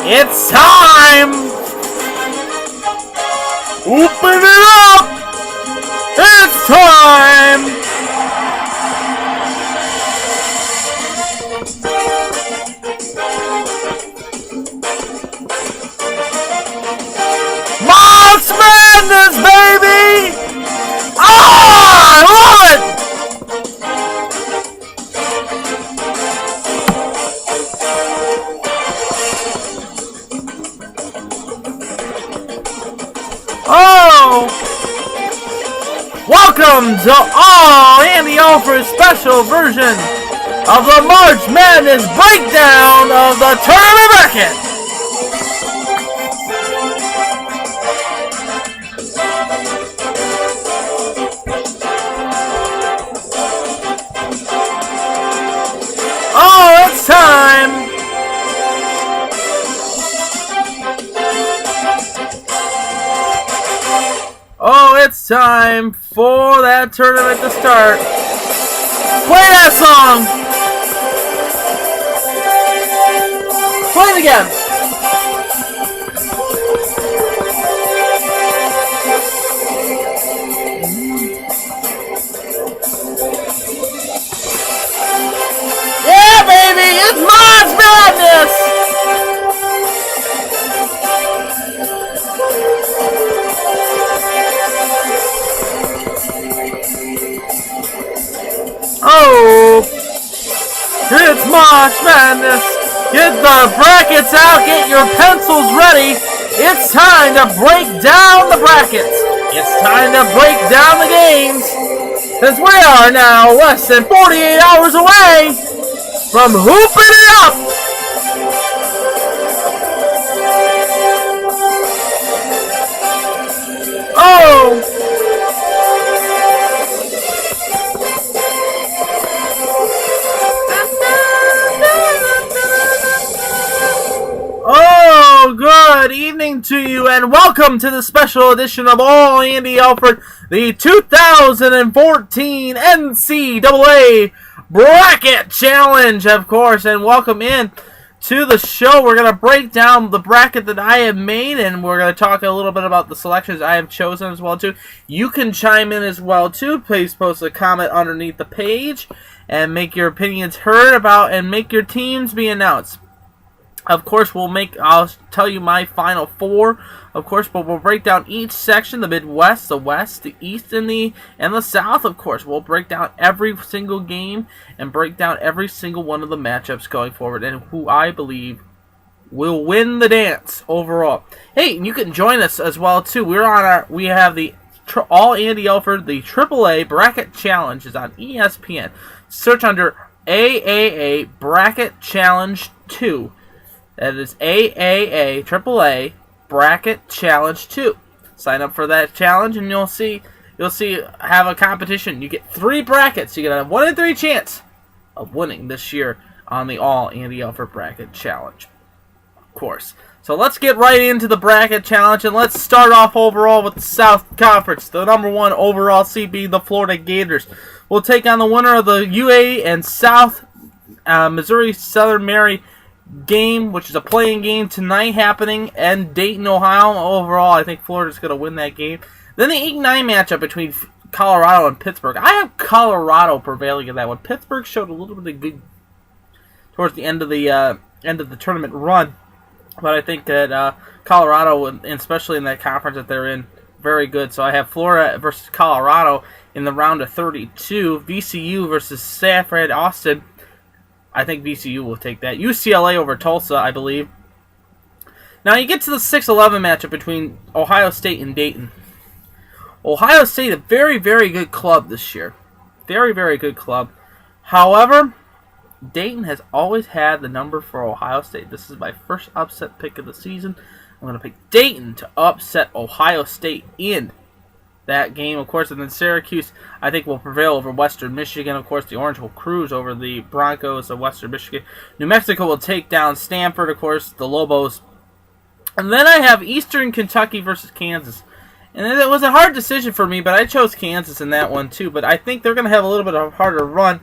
It's time! Open it up! It's time! March Madness, baby! Ah, I love it! Oh! Welcome to Andy Alfred's special version of the March Madness breakdown of the tournament bracket. Oh, it's time! Oh, it's time for that tournament to start. Play that song! Play it again! Yeah, baby! It's March Madness! Oh, it's March Madness. Get the brackets out. Get your pencils ready. It's time to break down the brackets. It's time to break down the games. Since we are now less than 48 hours away from hooping it up. Oh. Oh, good evening to you, and welcome to the special edition of All Andy Alfred, the 2014 NCAA Bracket Challenge, of course, and welcome in to the show. We're going to break down the bracket that I have made, and we're going to talk a little bit about the selections I have chosen as well, too. You can chime in as well, too. Please post a comment underneath the page, and make your opinions heard about, and make your teams be announced. Of course, I'll tell you my final four, of course, but we'll break down each section, the Midwest, the West, the East, and the South, of course. We'll break down every single game and break down every single one of the matchups going forward and who I believe will win the dance overall. Hey, you can join us as well, too. We have the All Andy Alfred, the AAA Bracket Challenge is on ESPN. Search under AAA Bracket Challenge 2. That is AAA Bracket Challenge 2. Sign up for that challenge and you'll see have a competition. You get 3 brackets. You get a 1 in 3 chance of winning this year on the All Andy Alfred Bracket Challenge. Of course. So let's get right into the bracket challenge and let's start off overall with the South Conference. The number 1 overall seed being the Florida Gators will take on the winner of the UA and South Missouri Southern Mary game, which is a playing game tonight happening in Dayton, Ohio. Overall, I think Florida's going to win that game. Then the 8-9 matchup between Colorado and Pittsburgh. I have Colorado prevailing in that one. Pittsburgh showed a little bit of good towards the end of the tournament run, but I think that Colorado, and especially in that conference that they're in, very good. So I have Florida versus Colorado in the round of 32. VCU versus Sanford Austin. I think VCU will take that. UCLA over Tulsa, I believe. Now you get to the 6-11 matchup between Ohio State and Dayton. Ohio State, a very, very good club this year. Very, very good club. However, Dayton has always had the number for Ohio State. This is my first upset pick of the season. I'm going to pick Dayton to upset Ohio State in that game, of course, and then Syracuse, I think, will prevail over Western Michigan. Of course, the Orange will cruise over the Broncos of Western Michigan. New Mexico will take down Stanford, of course, the Lobos. And then I have Eastern Kentucky versus Kansas. And it was a hard decision for me, but I chose Kansas in that one, too. But I think they're going to have a little bit of a harder run.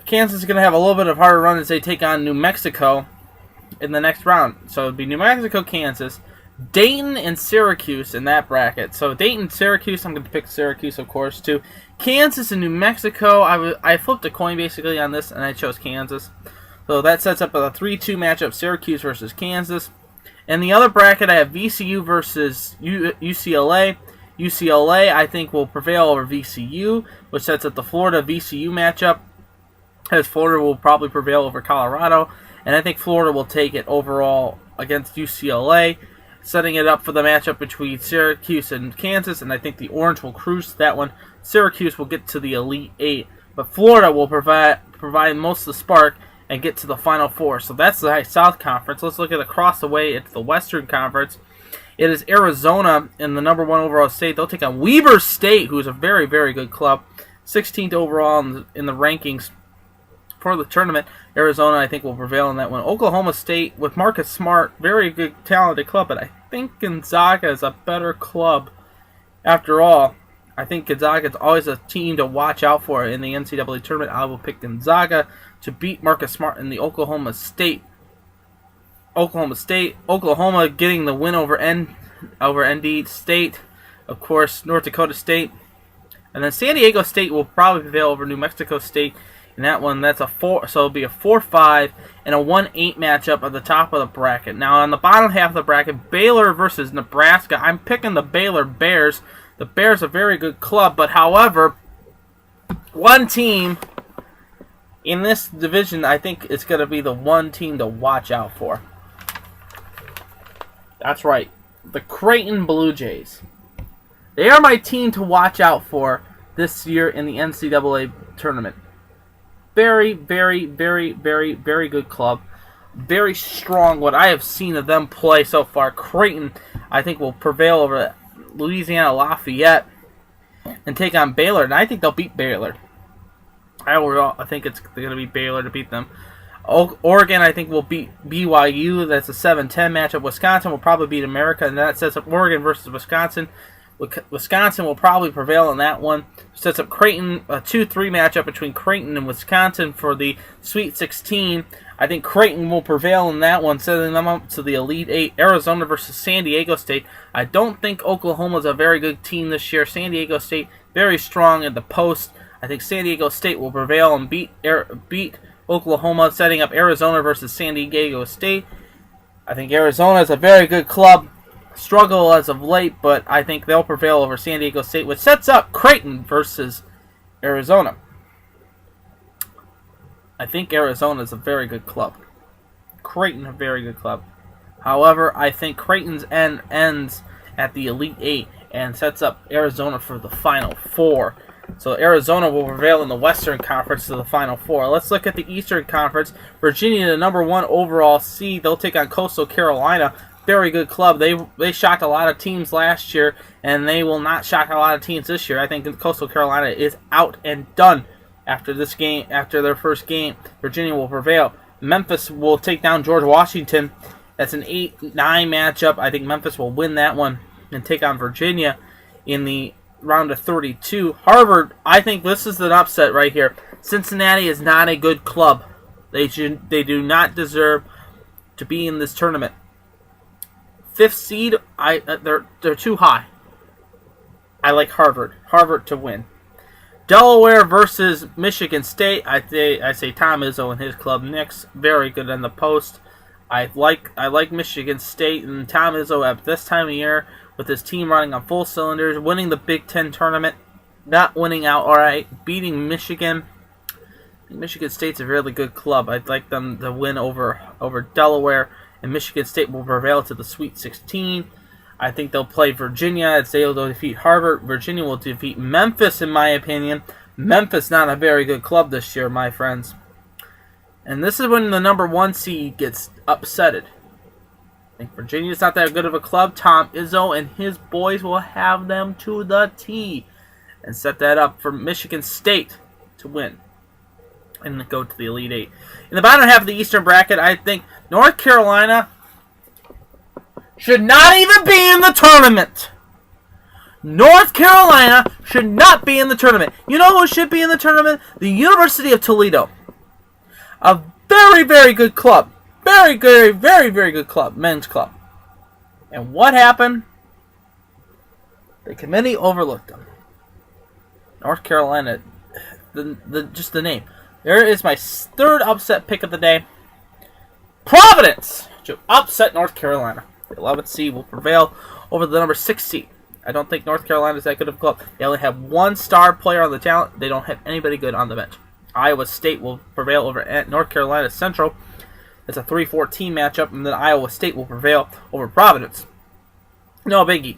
Kansas is going to have a little bit of a harder run as they take on New Mexico. in the next round. So it would be New Mexico, Kansas, Dayton, and Syracuse in that bracket. So Dayton, Syracuse, I'm going to pick Syracuse, of course, too. Kansas and New Mexico, I flipped a coin basically on this, and I chose Kansas. So that sets up a 3-2 matchup, Syracuse versus Kansas. In the other bracket, I have VCU versus UCLA. UCLA, I think, will prevail over VCU, which sets up the Florida-VCU matchup, as Florida will probably prevail over Colorado. And I think Florida will take it overall against UCLA, setting it up for the matchup between Syracuse and Kansas, and I think the Orange will cruise to that one. Syracuse will get to the Elite Eight, but Florida will provide most of the spark and get to the Final Four. So that's the South Conference. Let's look at across the way. It's the Western Conference. It is Arizona in the number 1 overall state. They'll take on Weber State, who is a very, very good club. 16th overall in the rankings for the tournament. Arizona, I think, will prevail in that one. Oklahoma State, with Marcus Smart, very good, talented club, but I think Gonzaga is a better club. After all, I think Gonzaga is always a team to watch out for in the NCAA tournament. I will pick Gonzaga to beat Marcus Smart in the Oklahoma State. Oklahoma getting the win over ND State, of course, North Dakota State, and then San Diego State will probably prevail over New Mexico State. In that one, that's a 4, so it'll be a 4-5 and a 1-8 matchup at the top of the bracket. Now, on the bottom half of the bracket, Baylor versus Nebraska. I'm picking the Baylor Bears. The Bears are a very good club, but however, one team in this division, I think it's going to be the one team to watch out for. That's right, the Creighton Blue Jays. They are my team to watch out for this year in the NCAA tournament. Very, very, very, very, very good club. Very strong, what I have seen of them play so far. Creighton, I think, will prevail over Louisiana Lafayette and take on Baylor. And I think they'll beat Baylor. I think it's going to be Baylor to beat them. Oregon, I think, will beat BYU. That's a 7-10 matchup. Wisconsin will probably beat America, and that sets up Oregon versus Wisconsin. Wisconsin will probably prevail in that one. Sets up Creighton, a 2-3 matchup between Creighton and Wisconsin for the Sweet 16. I think Creighton will prevail in that one, setting them up to the Elite Eight. Arizona versus San Diego State. I don't think Oklahoma's a very good team this year. San Diego State, very strong at the post. I think San Diego State will prevail and beat Oklahoma, setting up Arizona versus San Diego State. I think Arizona is a very good club. Struggle as of late, but I think they'll prevail over San Diego State, which sets up Creighton versus Arizona. I think Arizona is a very good club. Creighton, a very good club. However, I think Creighton's ends at the Elite Eight and sets up Arizona for the Final Four. So Arizona will prevail in the Western Conference to the Final Four. Let's look at the Eastern Conference. Virginia, the number 1 overall seed, they'll take on Coastal Carolina. Very good club. They shocked a lot of teams last year, and they will not shock a lot of teams this year. I think Coastal Carolina is out and done after this game. After their first game, Virginia will prevail. Memphis will take down George Washington. That's an 8-9 matchup. I think Memphis will win that one and take on Virginia in the round of 32. Harvard, I think this is an upset right here. Cincinnati is not a good club. They do not deserve to be in this tournament. 5th seed, they're too high. I like Harvard to win. Delaware versus Michigan State. I say Tom Izzo and his club Knicks, very good in the post. I like Michigan State and Tom Izzo at this time of year with his team running on full cylinders, winning the Big Ten tournament, not winning outright, beating Michigan. Michigan State's a really good club. I'd like them to win over Delaware, and Michigan State will prevail to the Sweet 16. I think they'll play Virginia as they'll defeat Harvard. Virginia will defeat Memphis, in my opinion. Memphis not a very good club this year, my friends. And this is when the number 1 seed gets upsetted. I think Virginia's not that good of a club. Tom Izzo and his boys will have them to the T and set that up for Michigan State to win and go to the Elite Eight. In the bottom half of the Eastern bracket, I think North Carolina should not even be in the tournament. North Carolina should not be in the tournament. You know who should be in the tournament? The University of Toledo. A very, very good club. Very good, very, very good club, men's club. And what happened? The committee overlooked them. North Carolina, just the name. There is my third upset pick of the day. Providence to upset North Carolina. The 11th seed will prevail over the number 6 seed. I don't think North Carolina is that good of a club. They only have one star player on the talent. They don't have anybody good on the bench. Iowa State will prevail over North Carolina Central. It's a 3-14 matchup, and then Iowa State will prevail over Providence. No biggie.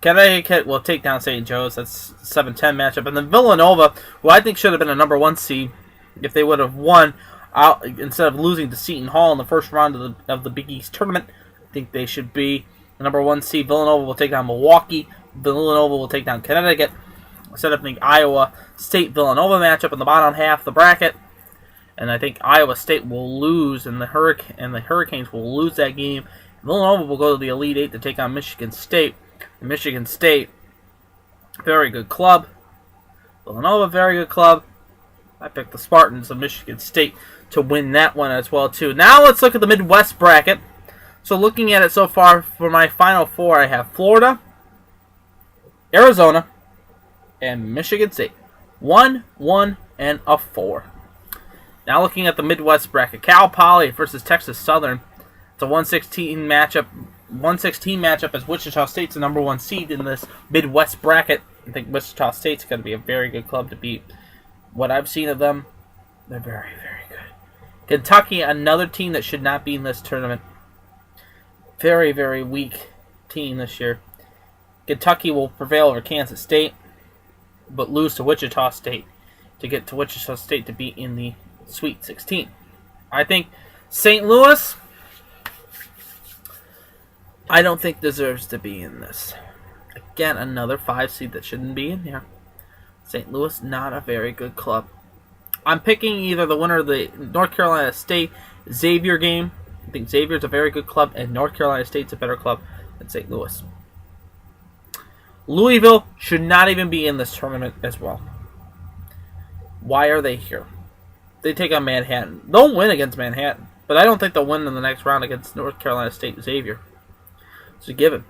Connecticut will take down St. Joe's. That's a 7-10 matchup. And then Villanova, who I think should have been a number 1 seed if they would have won out instead of losing to Seton Hall in the first round of the Big East tournament. I think they should be the number 1 seed. Villanova will take down Milwaukee. Villanova will take down Connecticut. Set up the Iowa State-Villanova matchup in the bottom half of the bracket. And I think Iowa State will lose, and the Hurricanes will lose that game. Villanova will go to the Elite Eight to take on Michigan State. And Michigan State, very good club. Villanova, very good club. I picked the Spartans of Michigan State to win that one as well, too. Now let's look at the Midwest bracket. So looking at it so far, for my Final Four, I have Florida, Arizona, and Michigan State. 1, 1, and a 4. Now looking at the Midwest bracket, Cal Poly versus Texas Southern. It's a 1-16 matchup. 1-16 matchup as Wichita State's the number 1 seed in this Midwest bracket. I think Wichita State's going to be a very good club to beat. What I've seen of them, they're very, very good. Kentucky, another team that should not be in this tournament. Very, very weak team this year. Kentucky will prevail over Kansas State, but lose to Wichita State to get to Wichita State to be in the Sweet 16. I think St. Louis, I don't think deserves to be in this. Again, another 5 seed that shouldn't be in here. St. Louis, not a very good club. I'm picking either the winner of the North Carolina State Xavier game. I think Xavier's a very good club, and North Carolina State's a better club than St. Louis. Louisville should not even be in this tournament as well. Why are they here? They take on Manhattan. They'll win against Manhattan, but I don't think they'll win in the next round against North Carolina State Xavier. It's a given.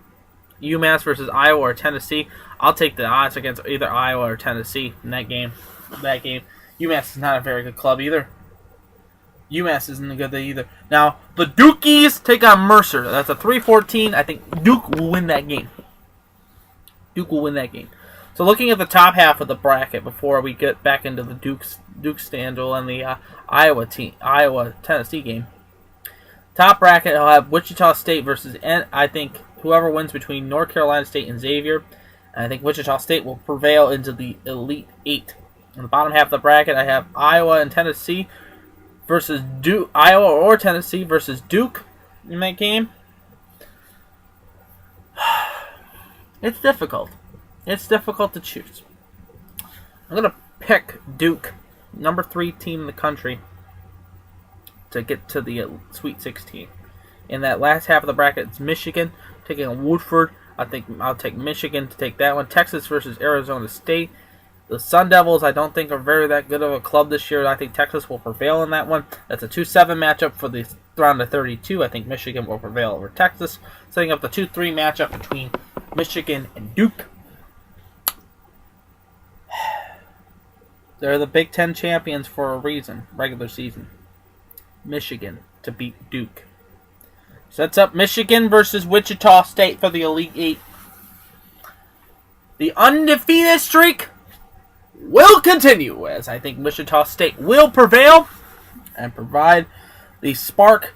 UMass versus Iowa or Tennessee. I'll take the odds against either Iowa or Tennessee in that game. UMass is not a very good club either. UMass isn't good either. Now, the Dukies take on Mercer. That's a 3-14. I think Duke will win that game. Duke will win that game. So looking at the top half of the bracket before we get back into the Duke scandal and the Iowa-Tennessee game. Top bracket, I'll have Wichita State versus, I think, whoever wins between North Carolina State and Xavier. And I think Wichita State will prevail into the Elite Eight. In the bottom half of the bracket, I have Iowa and Tennessee versus Duke. Iowa or Tennessee versus Duke in that game. It's difficult. It's difficult to choose. I'm going to pick Duke, number 3 team in the country, to get to the Sweet 16. In that last half of the bracket, it's Michigan taking on Woodford. I think I'll take Michigan to take that one. Texas versus Arizona State. The Sun Devils, I don't think are very that good of a club this year. I think Texas will prevail in that one. That's a 2-7 matchup for the round of 32. I think Michigan will prevail over Texas. Setting up the 2-3 matchup between Michigan and Duke. They're the Big Ten champions for a reason, regular season. Michigan to beat Duke. Sets up Michigan versus Wichita State for the Elite Eight. The undefeated streak will continue, as I think Wichita State will prevail and provide the spark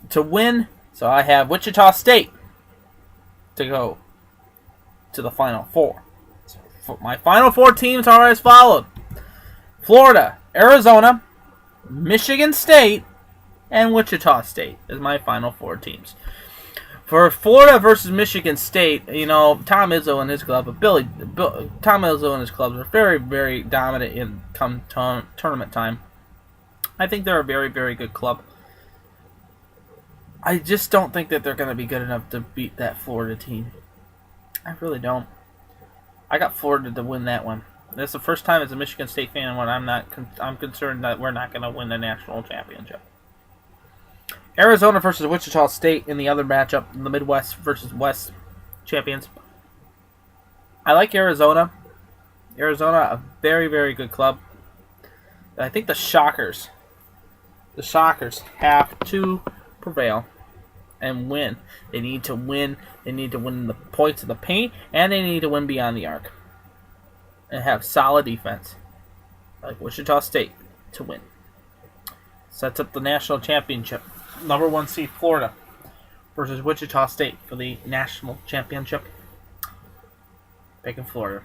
to win. So I have Wichita State to go to the Final Four. So my Final Four teams are as followed: Florida, Arizona, Michigan State, and Wichita State is my Final Four teams. For Florida versus Michigan State, you know, Tom Izzo and his club, Tom Izzo and his clubs are very, very dominant in tournament time. I think they're a very, very good club. I just don't think that they're going to be good enough to beat that Florida team. I really don't. I got Florida to win that one. This is the first time as a Michigan State fan when I'm concerned that we're not going to win the national championship. Arizona versus Wichita State in the other matchup, in the Midwest versus West champions. I like Arizona. Arizona, a very, very good club. I think the Shockers have to prevail and win. They need to win. They need to win the points of the paint, and they need to win beyond the arc. And have solid defense, like Wichita State, to win. Sets up the national championship. Number 1 seed Florida versus Wichita State for the national championship. Picking Florida.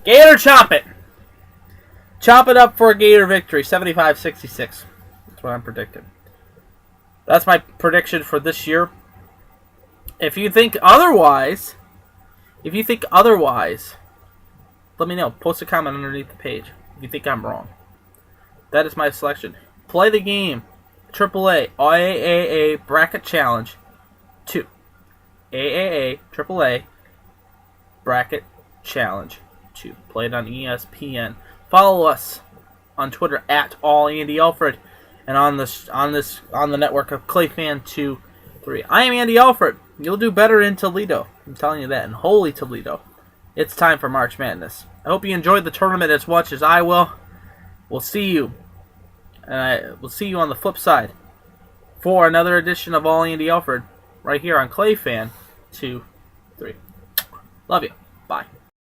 Gator chop it! Chop it up for a Gator victory, 75-66. That's what I'm predicting. That's my prediction for this year. If you think otherwise, let me know. Post a comment underneath the page if you think I'm wrong. That is my selection. Play the game. AAA, AAA Bracket Challenge 2. AAA, AAA Bracket Challenge 2. Play it on ESPN. Follow us on Twitter at AllAndyAlfred and on the network of ClayFan23. I am Andy Alfred. You'll do better in Toledo. I'm telling you that. In holy Toledo. It's time for March Madness. I hope you enjoyed the tournament as much as I will. We'll see you. And we'll see you on the flip side for another edition of All Andy Alfred right here on ClayFan23. Love you.